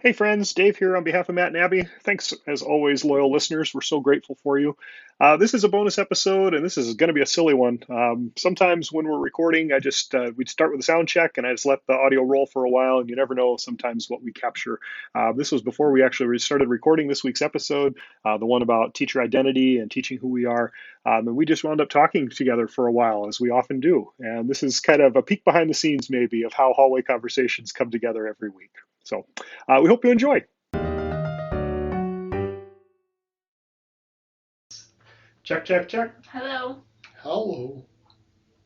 Hey friends, Dave here on behalf of Matt and Abby. Thanks as always, loyal listeners. We're so grateful for you. This is a bonus episode, and this is going to be a silly one. Sometimes when we're recording, we'd start with a sound check, and I just let the audio roll for a while, and you never know sometimes what we capture. This was before we actually started recording this week's episode, the one about teacher identity and teaching who we are. And we just wound up talking together for a while, as we often do. And this is kind of a peek behind the scenes, maybe, of how hallway conversations come together every week. So we hope you enjoy. Check, check, check. Hello. Hello.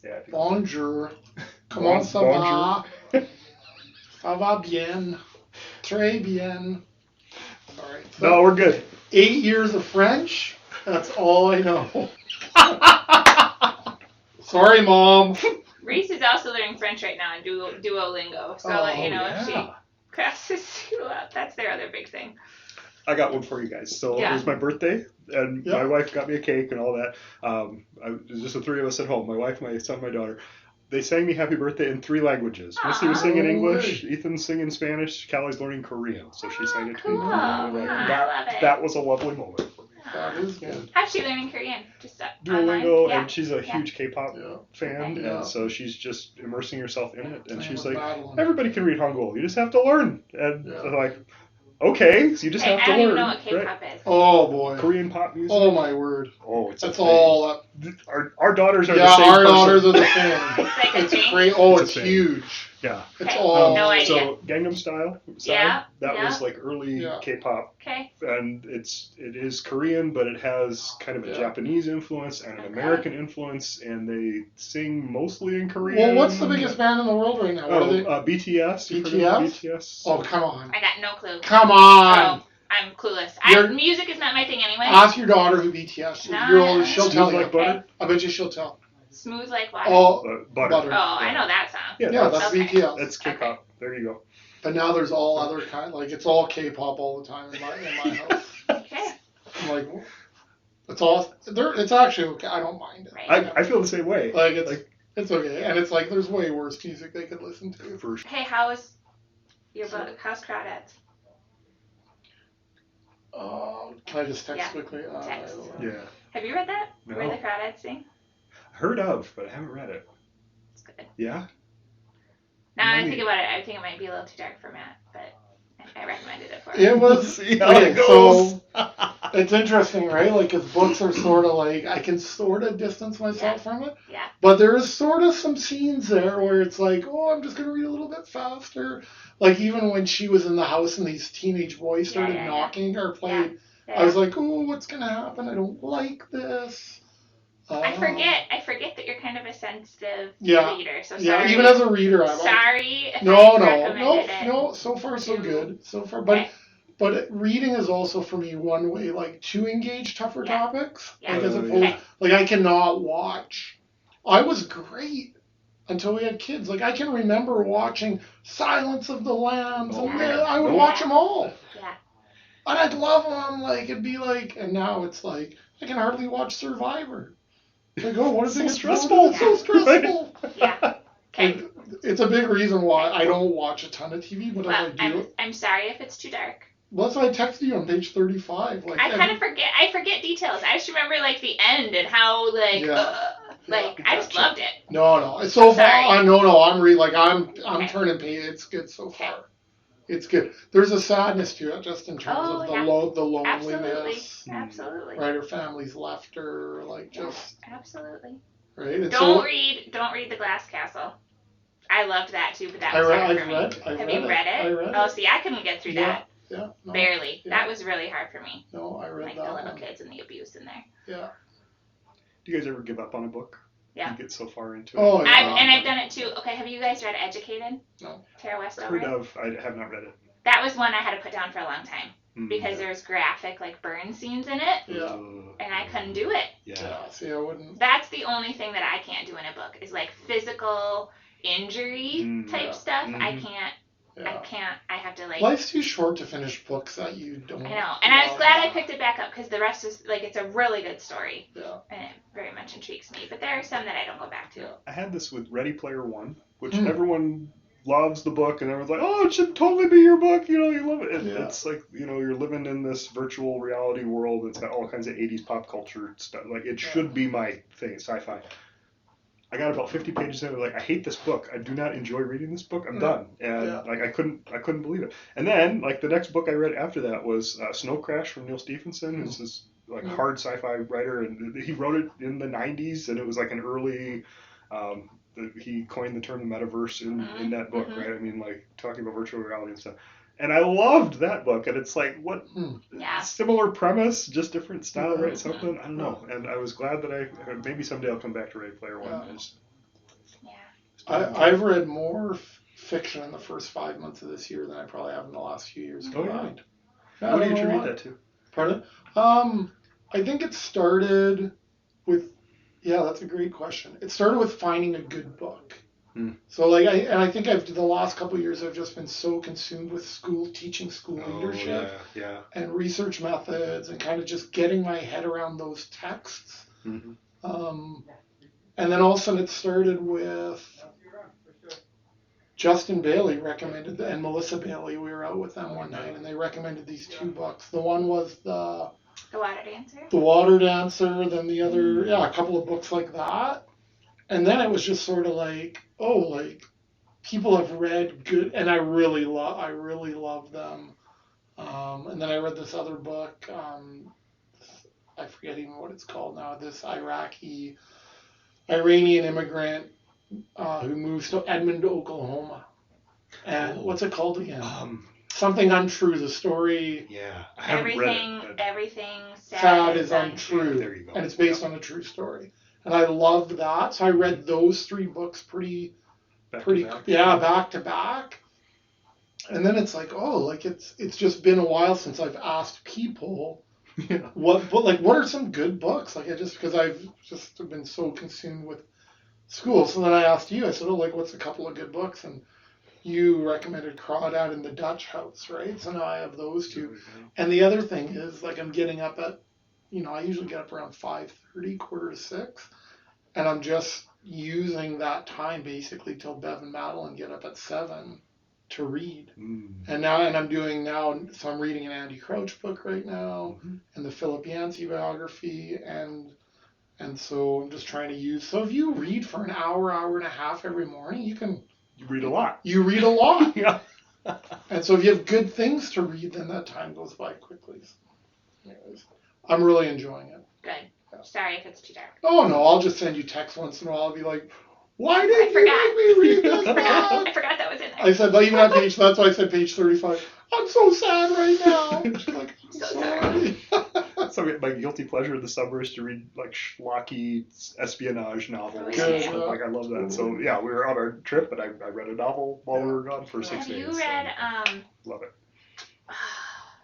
Yeah. Bonjour. Comment ça va? Ça va bien. Très bien. All right. So No, we're good. 8 years of French. That's all I know. Sorry, Mom. Reese is also learning French right now in Duolingo, so I'll let you know if she crosses you up. That's their other big thing. I got one for you guys. So It was my birthday, and my wife got me a cake and all that. It was just the three of us at home, my wife, my son, my daughter. They sang me happy birthday in 3 languages. Missy was singing English, Ethan's singing Spanish, Callie's learning Korean. So she sang it to me. Cool. I love it. That was a lovely moment for me. That is good. How's she learning Korean? Just Duolingo, online? and she's a huge K-pop fan, Yeah. and so she's just immersing herself in it. And she's like, battling. everybody can read Hangul. You just have to learn. And I'm like, okay, so you just have to I don't learn. even know what K-pop is. Oh boy. Korean pop music. Oh my word. Oh, it's That's a all. Our daughters are the same our person. daughters are the same. It's like a It's thing? great. Oh, It's it's a thing. huge. Yeah. It's Okay. all. No idea. So Gangnam Style side, Yeah, that yeah. was like early K-pop, Okay. and it is Korean, but it has kind of a Japanese influence and an American influence, and they sing mostly in Korean. Well, what's the biggest band in the world right now? What are they? BTS. BTS? Oh, come on. I got no clue. Come on. Oh, I'm clueless. Music is not my thing anyway. Ask your daughter who BTS is. No. She'll tell you. Like butter? I bet you she'll tell. Smooth like water. Oh, butter. Oh, I know that song. Yeah, that's Okay. BTS. That's K-pop. Okay. There you go. But now there's all other kind. Like it's all K-pop all the time in my house. Okay. I'm like, it's all. It's actually okay. I don't mind it. Right. I feel the same way. Like it's okay, and it's like there's way worse music they could listen to. For sure. Hey, how is your book? How's Crawdads? Can I just text Yeah. quickly? Text. Yeah. Have you read that? No. Where the Crawdads sing? Heard of, but I haven't read it. It's good. Yeah. Now I think about it, I think it might be a little too dark for Matt, but I recommended it for him. It was. See how Okay, it goes. so it's interesting, right? Like his books are sort of like I can sort of distance myself from it. Yeah. But there is sort of some scenes there where it's like, oh, I'm just gonna read a little bit faster. Like even when she was in the house and these teenage boys started knocking or played, I was like, oh, what's gonna happen? I don't like this. I forget that you're kind of a sensitive Yeah. reader. So sorry. Yeah, even as a reader, I'm sorry. If no, I no, recommended it. no. So far, so good. So far, Okay. but reading is also for me one way, like to engage tougher topics. Yeah. Like as opposed, like I cannot watch. I was great until we had kids. Like I can remember watching Silence of the Lambs, and I would watch them all. Yeah. And I'd love them. Like it'd be like, and now it's like I can hardly watch Survivor. Like, oh, what is so it? stressful. It's so stressful. Yeah. Okay. It's a big reason why I don't watch a ton of TV, but Well, if I do, I'm sorry if it's too dark. well, that's why I texted you on page 35. Like I kind of forget. I forget details. I just remember like the end and how like I just loved it. No. It's so far. I'm Okay. turning page. It's good so far. It's good. There's a sadness to it, just in terms of the loneliness. Absolutely. Right, her family's left her, like just. Absolutely. Right. It's Don't read The Glass Castle. I loved that too, but that was hard for me. Have you read it? I read Oh, it. see, I couldn't get through that. Yeah. No, Barely. Yeah. That was really hard for me. No, I read like that the little one. kids and the abuse in there. Yeah. Do you guys ever give up on a book? Yeah. You get so far into it. Oh, yeah. I've done it too. Okay, have you guys read Educated? No. Tara Westover? Heard of. I have not read it. That was one I had to put down for a long time because there's graphic like burn scenes in it, Yeah. and I couldn't do it. Yeah. See, I wouldn't. That's the only thing that I can't do in a book is like physical injury type stuff. I can't. Yeah. I can't. I have to like. Life's too short to finish books that you don't. I know, and I was glad I picked it back up because the rest is like it's a really good story. Yeah. And it very much intrigues me. But there are some that I don't go back to. Yeah. I had this with Ready Player One, which everyone loves the book, and everyone's like, "Oh, it should totally be your book." You love it. It's like you're living in this virtual reality world. It's got all kinds of '80s pop culture stuff. Like it should be my thing, sci-fi. I got about 50 pages in. Like, I hate this book. I do not enjoy reading this book. I'm done. And like I couldn't believe it. And then like the next book I read after that was Snow Crash from Neil Stephenson, who's this like hard sci-fi writer, and he wrote it in the '90s, and it was like an early. He coined the term the metaverse in that book, right? I mean, like talking about virtual reality and stuff. And I loved that book, and it's like what similar premise, just different style, right? Something I don't know. And I was glad that maybe someday I'll come back to Ready Player One. I've read more fiction in the first 5 months of this year than I probably have in the last few years combined. What do you attribute that to? Pardon? I think it started with. Yeah, that's a great question. It started with finding a good book. So like I think the last couple of years I've just been so consumed with teaching school leadership and research methods and kind of just getting my head around those texts. And then all of a sudden it started with Justin Bailey recommended and Melissa Bailey. We were out with them one night and they recommended these two books. The one was the Water Dancer. The Water Dancer. Then the other a couple of books like that. And then it was just sort of like, people have read good, and I really love them. And then I read this other book, I forget even what it's called now. This Iranian immigrant who moves to Edmond, Oklahoma. And what's it called again? Something Untrue. The story. Yeah, I haven't read it. Everything sad is untrue. There you go. And it's based on a true story. And I loved that. So I read those three books back to back. And then it's like, it's just been a while since I've asked people what are some good books? Because I've just been so consumed with school. So then I asked you, I said, what's a couple of good books? And you recommended Crawdad and The Dutch House, right? So now I have those two. And the other thing is, I'm getting up at, I usually get up around 5:30, 5:45, and I'm just using that time basically till Bev and Madeline get up at 7 to read. And so I'm reading an Andy Crouch book right now, and the Philip Yancey biography, and so I'm just trying to use. So if you read for an hour and a half every morning, you read a lot. You read a lot. Yeah. And so if you have good things to read, then that time goes by quickly. Anyways, I'm really enjoying it. Good. Yeah. Sorry if it's too dark. Oh, no, I'll just send you text once in a while. I'll be like, why did you make me read this book? I forgot that was in there. I said, but even on that's why I said page 35. I'm so sad right now. She's like, I'm so sorry. So my guilty pleasure in the summer is to read schlocky espionage novels. Yeah. I love that. So we were on our trip, but I read a novel while we were gone for 6 days. Have you read? Love it.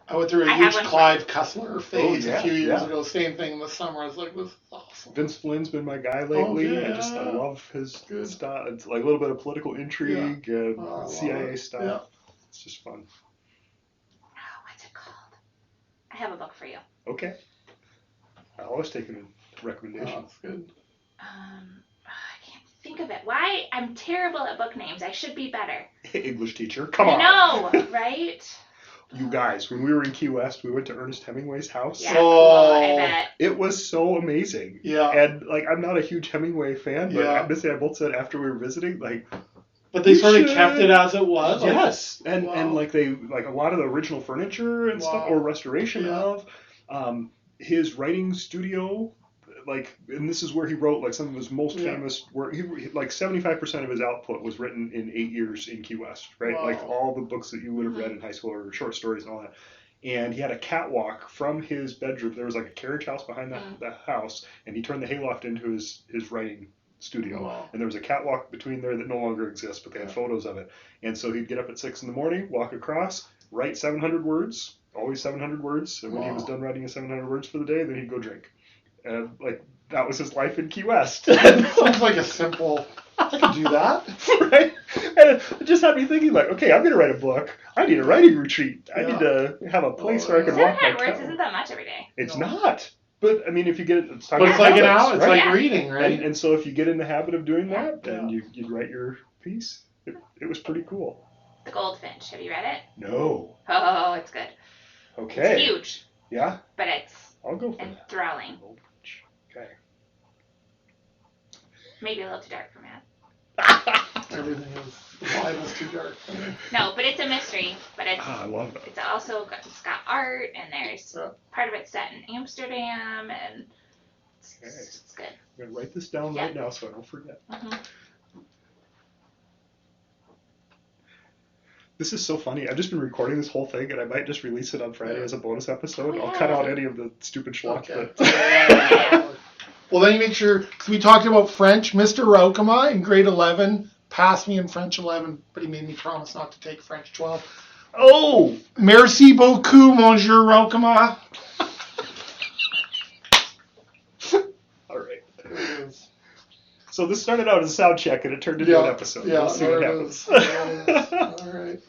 I went through a huge Clive Cussler phase a few years ago. Same thing in the summer. I was like, this is awesome. Vince Flynn's been my guy lately. I love his stuff. It's like a little bit of political intrigue and CIA stuff. Yeah. It's just fun. What's it called? I have a book for you. Okay. I always take a recommendation. Oh, that's good. I can't think of it. Why? I'm terrible at book names. I should be better. English teacher. Come on. I know, right? You guys, when we were in Key West, we went to Ernest Hemingway's house. Yeah, cool, I bet. It was so amazing. Yeah. And I'm not a huge Hemingway fan, but Missy and I both said after we were visiting, but they sort of kept it as it was. Yes. And they a lot of the original furniture and stuff, or restoration of his writing studio. And this is where he wrote some of his most famous work. He 75% of his output was written in 8 years in Key West, right? Wow. All the books that you would have read in high school or short stories and all that. And he had a catwalk from his bedroom. There was a carriage house behind the house, and he turned the hayloft into his writing studio. Wow. And there was a catwalk between there that no longer exists, but they had photos of it. And so he'd get up at 6 a.m, walk across, write 700 words, always 700 words. And when he was done writing his 700 words for the day, then he'd go drink. And that was his life in Key West. Sounds like a simple. I could do that, right? And it just had me thinking, okay, I'm gonna write a book. I need a writing retreat. I need to have a place where I can walk my 700 words isn't that much every day. It's not. But I mean, if you get it, it's like an hour. It's like reading, right? And so if you get in the habit of doing that, then you'd write your piece. it was pretty cool. The Goldfinch. Have you read it? No. Oh, it's good. Okay. It's huge. Yeah? But it's I'll go for it. enthralling. Okay. Maybe a little too dark for Matt. Everything is, the Bible's too dark for me. No, but it's a mystery. But it's I love that. It's also it's got art, and there's part of it set in Amsterdam, and it's good. I'm going to write this down right now so I don't forget. Mm-hmm. This is so funny. I've just been recording this whole thing, and I might just release it on Friday as a bonus episode. I'll cut out any of the stupid schlock. Okay. Well, then you make sure, because we talked about French. Mr. Raukama in grade 11 passed me in French 11, but he made me promise not to take French 12. Oh! Merci beaucoup, Monsieur Raukama. All right. So this started out as a sound check, and it turned into an episode. Yeah, we'll see what happens. All right.